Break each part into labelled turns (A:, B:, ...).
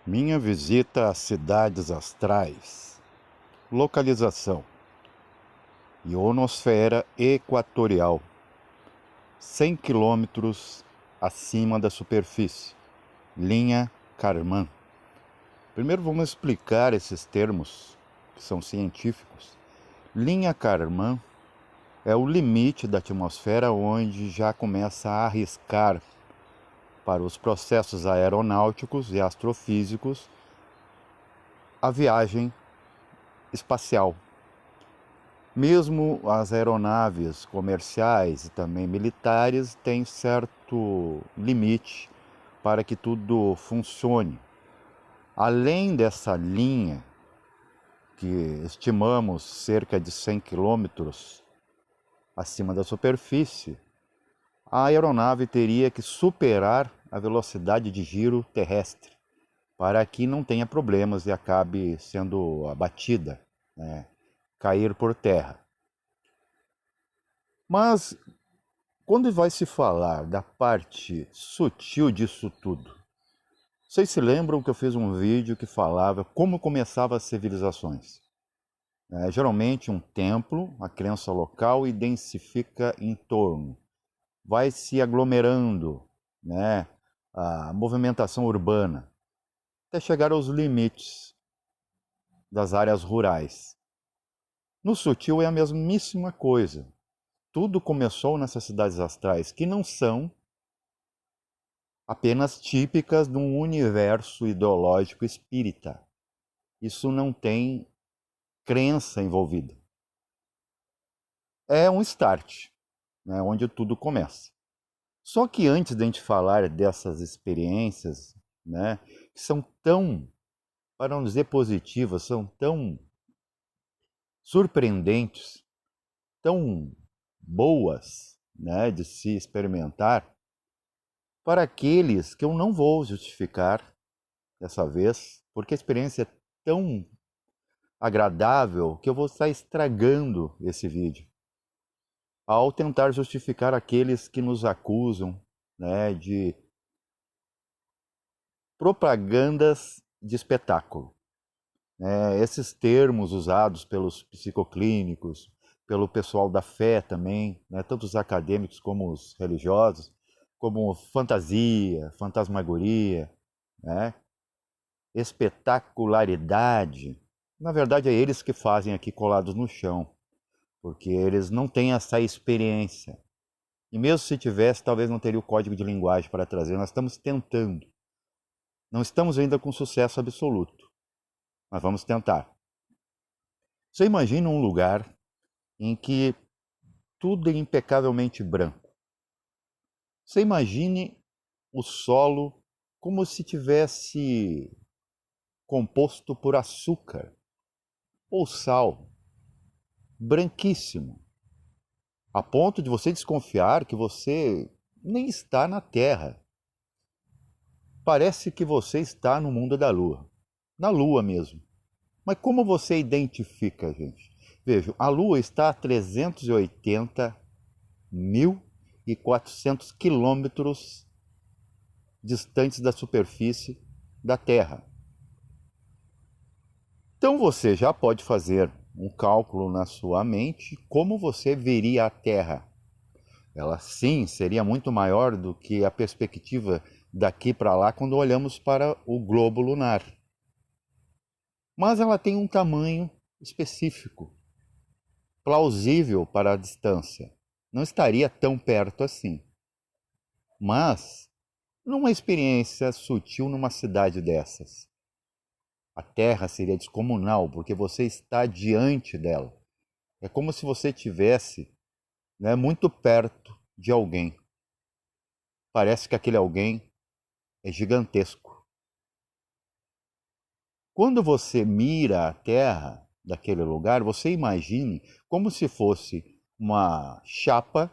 A: Minha visita às cidades astrais. Localização: ionosfera equatorial, 100 quilômetros acima da superfície. Linha Kármán. Primeiro vamos explicar esses termos que são científicos. Linha Kármán é o limite da atmosfera onde já começa a arriscar para os processos aeronáuticos e astrofísicos a viagem espacial. Mesmo as aeronaves comerciais e também militares têm certo limite para que tudo funcione. Além dessa linha, que estimamos cerca de 100 quilômetros acima da superfície, a aeronave teria que superar a velocidade de giro terrestre para que não tenha problemas e acabe sendo abatida, né? Cair por terra. Mas quando vai se falar da parte sutil disso tudo, vocês se lembram que eu fiz um vídeo que falava como começavam as civilizações? Geralmente um templo, a crença local, e densifica em torno. Vai se aglomerando, né, a movimentação urbana, até chegar aos limites das áreas rurais. No sutil é a mesmíssima coisa. Tudo começou nessas cidades astrais, que não são apenas típicas de um universo ideológico espírita. Isso não tem crença envolvida. É um start, né, onde tudo começa. Só que antes de a gente falar dessas experiências, né, que são tão, para não dizer positivas, são tão surpreendentes, tão boas, né, de se experimentar, para aqueles que eu não vou justificar dessa vez, porque a experiência é tão agradável que eu vou estar estragando esse vídeo ao tentar justificar aqueles que nos acusam, né, de propagandas de espetáculo. Esses termos usados pelos psicoclínicos, pelo pessoal da fé também, né, tanto os acadêmicos como os religiosos, como fantasia, fantasmagoria, né, espetacularidade. Na verdade, é eles que fazem aqui colados no chão, porque eles não têm essa experiência. E mesmo se tivesse, talvez não teria o código de linguagem para trazer. Nós estamos tentando. Não estamos ainda com sucesso absoluto, mas vamos tentar. Você imagina um lugar em que tudo é impecavelmente branco. Você imagine o solo como se tivesse composto por açúcar ou sal, branquíssimo, a ponto de você desconfiar que você nem está na Terra. Parece que você está no mundo da Lua, na Lua mesmo. Mas como você identifica, gente? Vejam, a Lua está a 380.400 quilômetros distantes da superfície da Terra. Então você já pode fazer um cálculo na sua mente como você veria a Terra. Ela sim seria muito maior do que a perspectiva daqui para lá quando olhamos para o globo lunar. Mas ela tem um tamanho específico, plausível para a distância. Não estaria tão perto assim. Mas, numa experiência sutil numa cidade dessas, a Terra seria descomunal, porque você está diante dela. É como se você estivesse, né, muito perto de alguém. Parece que aquele alguém é gigantesco. Quando você mira a Terra daquele lugar, você imagine como se fosse uma chapa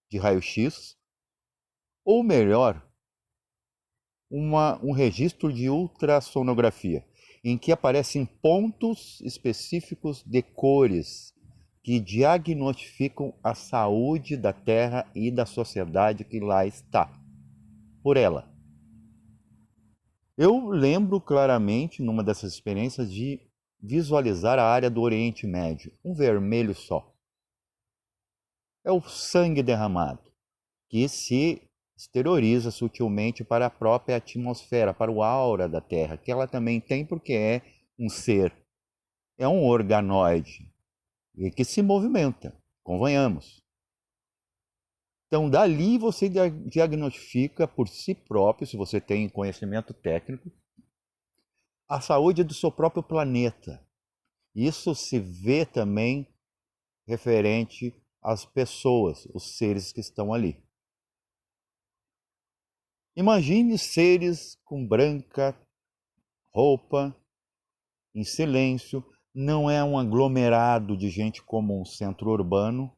A: de raio-x, ou melhor, um registro de ultrassonografia, em que aparecem pontos específicos de cores que diagnosticam a saúde da Terra e da sociedade que lá está, por ela. Eu lembro claramente, numa dessas experiências, de visualizar a área do Oriente Médio, um vermelho só. É o sangue derramado, que se exterioriza sutilmente para a própria atmosfera, para o aura da Terra, que ela também tem porque é um ser, é um organoide, e que se movimenta, convenhamos. Então, dali você diagnostica por si próprio, se você tem conhecimento técnico, a saúde do seu próprio planeta. Isso se vê também referente às pessoas, os seres que estão ali. Imagine seres com branca roupa, em silêncio, não é um aglomerado de gente como um centro urbano.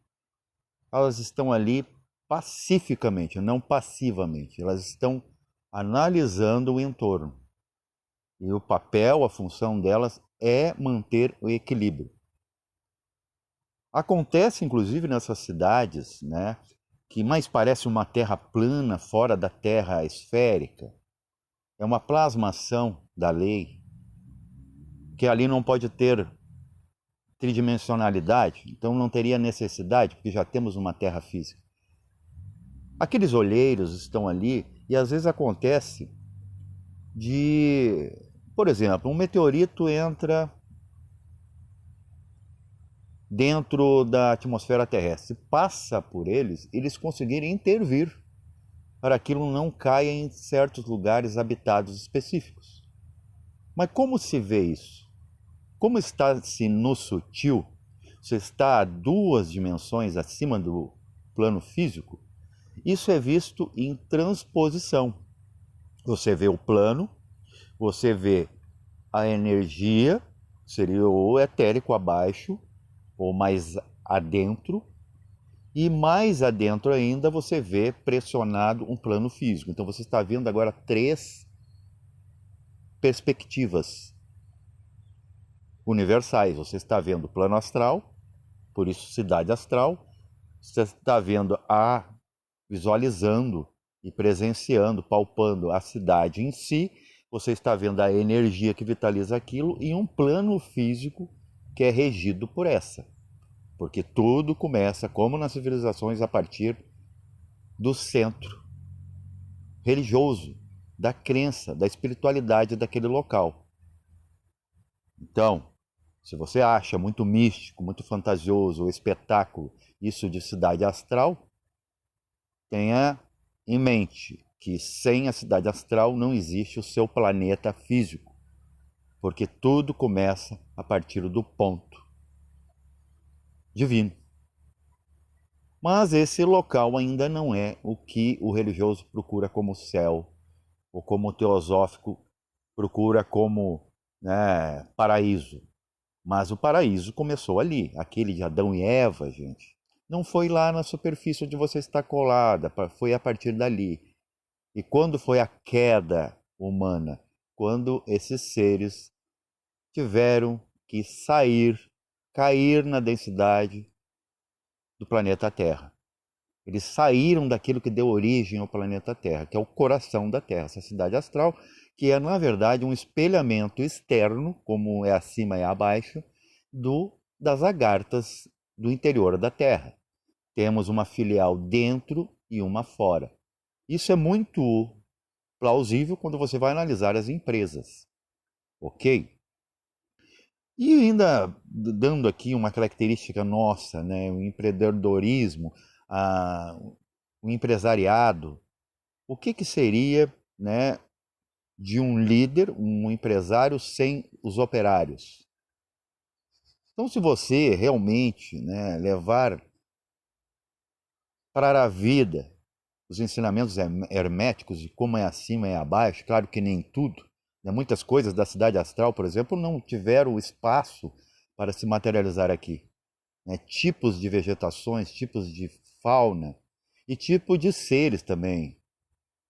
A: Elas estão ali pacificamente, não passivamente. Elas estão analisando o entorno. E o papel, a função delas é manter o equilíbrio. Acontece, inclusive, nessas cidades, né, que mais parece uma terra plana fora da terra esférica. É uma plasmação da lei, que ali não pode ter tridimensionalidade, então não teria necessidade, porque já temos uma terra física. Aqueles olheiros estão ali e às vezes acontece de, por exemplo, um meteorito entra dentro da atmosfera terrestre, passa por eles, eles conseguirem intervir para que aquilo não caia em certos lugares habitados específicos. Mas como se vê isso? Como está-se no sutil, você está a 2 dimensões acima do plano físico, isso é visto em transposição. Você vê o plano, você vê a energia, seria o etérico abaixo, ou mais adentro, e mais adentro ainda você vê pressionado um plano físico. Então você está vendo agora 3 perspectivas universais. Você está vendo o plano astral, por isso cidade astral. Você está vendo visualizando e presenciando, palpando a cidade em si. Você está vendo a energia que vitaliza aquilo em um plano físico que é regido por essa. Porque tudo começa, como nas civilizações, a partir do centro religioso, da crença, da espiritualidade daquele local. Então, se você acha muito místico, muito fantasioso o espetáculo, isso de cidade astral, tenha em mente que sem a cidade astral não existe o seu planeta físico, porque tudo começa a partir do ponto divino. Mas esse local ainda não é o que o religioso procura como céu, ou como o teosófico procura como, né, paraíso. Mas o paraíso começou ali, aquele de Adão e Eva, gente. Não foi lá na superfície onde você está colada, foi a partir dali. E quando foi a queda humana? Quando esses seres tiveram que sair, cair na densidade do planeta Terra. Eles saíram daquilo que deu origem ao planeta Terra, que é o coração da Terra, essa cidade astral, que é, na verdade, um espelhamento externo, como é acima e abaixo, das lagartas do interior da Terra. Temos uma filial dentro e uma fora. Isso é muito plausível quando você vai analisar as empresas, ok? E ainda dando aqui uma característica nossa, né, o empreendedorismo, o empresariado, o que seria, né, de um líder, um empresário sem os operários? Então, se você realmente, né, levar para a vida os ensinamentos herméticos de como é acima e abaixo, claro que nem tudo, né, muitas coisas da cidade astral, por exemplo, não tiveram espaço para se materializar aqui. Né? Tipos de vegetações, tipos de fauna e tipo de seres também.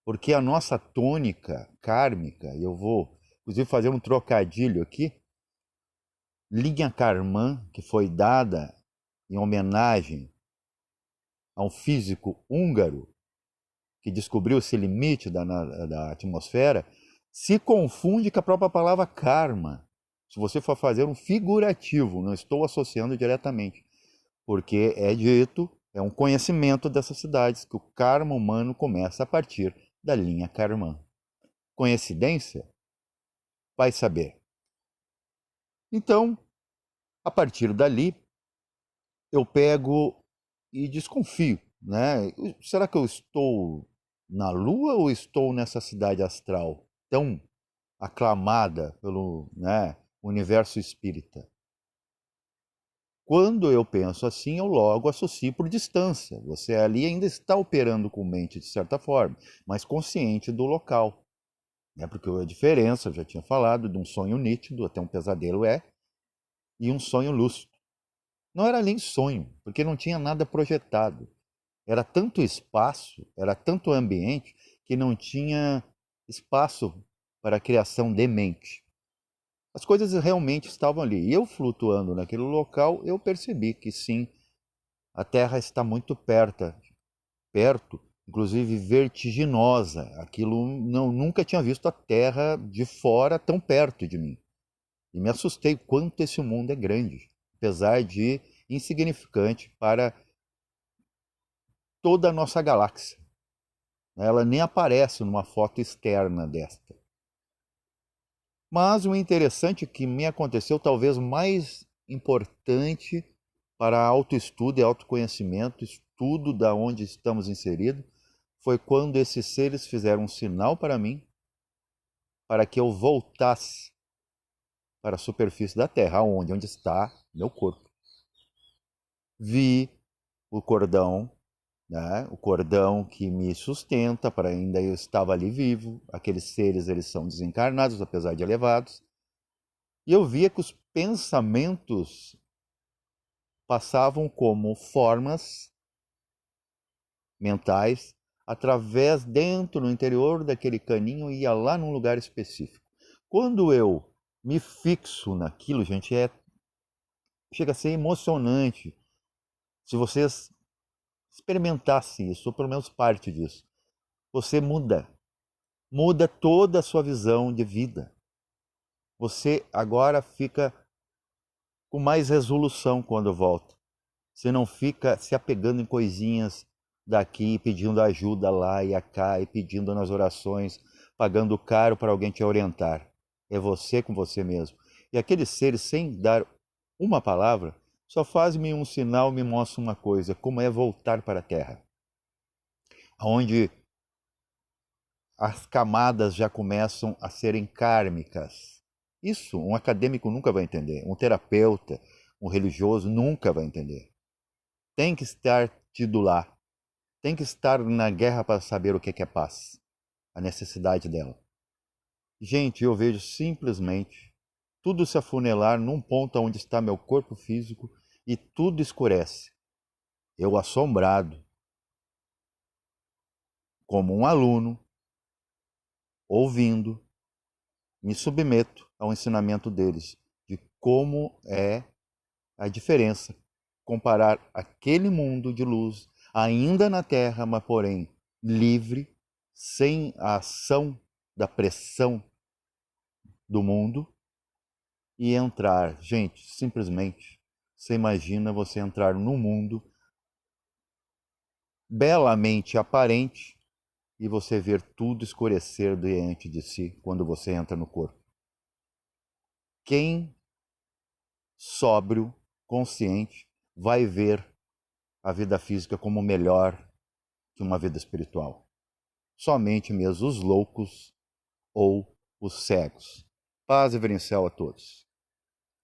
A: Porque a nossa tônica kármica, e eu vou inclusive fazer um trocadilho aqui, linha Karman, que foi dada em homenagem a um físico húngaro que descobriu esse limite da atmosfera, se confunde com a própria palavra karma. Se você for fazer um figurativo, não estou associando diretamente, porque é dito, é um conhecimento dessas cidades, que o karma humano começa a partir da linha Karman. Coincidência? Vai saber. Então, a partir dali, eu pego e desconfio, né? Será que eu estou na Lua ou estou nessa cidade astral tão aclamada pelo, né, universo espírita? Quando eu penso assim, eu logo associo por distância. Você ali ainda está operando com mente de certa forma, mas consciente do local. É porque a diferença, eu já tinha falado, de um sonho nítido, até um pesadelo e um sonho lúcido. Não era nem sonho, porque não tinha nada projetado. Era tanto espaço, era tanto ambiente, que não tinha espaço para a criação de mente. As coisas realmente estavam ali. E eu flutuando naquele local, eu percebi que sim, a Terra está muito perto, inclusive vertiginosa. Aquilo não nunca tinha visto a Terra de fora tão perto de mim. E me assustei quanto esse mundo é grande, apesar de insignificante para toda a nossa galáxia. Ela nem aparece numa foto externa desta. Mas o interessante que me aconteceu, talvez mais importante para autoestudo e autoconhecimento, estudo da onde estamos inseridos, foi quando esses seres fizeram um sinal para mim, para que eu voltasse para a superfície da Terra, onde está meu corpo. Vi o cordão, né? O cordão que me sustenta, para ainda eu estava ali vivo. Aqueles seres, eles são desencarnados, apesar de elevados. E eu via que os pensamentos passavam como formas mentais através dentro, no interior daquele caninho, e ia lá num lugar específico. Quando eu me fixo naquilo, gente, chega a ser emocionante. Se vocês experimentassem isso, ou pelo menos parte disso, você muda toda a sua visão de vida. Você agora fica com mais resolução quando volta. Você não fica se apegando em coisinhas daqui, pedindo ajuda lá e cá, e pedindo nas orações, pagando caro para alguém te orientar. É você com você mesmo. E aqueles seres, sem dar uma palavra, só fazem-me um sinal, me mostram uma coisa, como é voltar para a Terra. Onde as camadas já começam a serem kármicas. Isso um acadêmico nunca vai entender, um terapeuta, um religioso nunca vai entender. Tem que estar tido lá, tem que estar na guerra para saber o que é paz, a necessidade dela. Gente, eu vejo simplesmente tudo se afunelar num ponto onde está meu corpo físico e tudo escurece. Eu assombrado, como um aluno, ouvindo, me submeto ao ensinamento deles de como é a diferença comparar aquele mundo de luz ainda na Terra, mas porém livre, sem a ação da pressão do mundo, e entrar, gente, simplesmente, você imagina você entrar num mundo belamente aparente e você ver tudo escurecer diante de si quando você entra no corpo. Quem sóbrio, consciente, vai ver a vida física como melhor que uma vida espiritual. Somente mesmo os loucos ou os cegos. Paz e vencel a todos.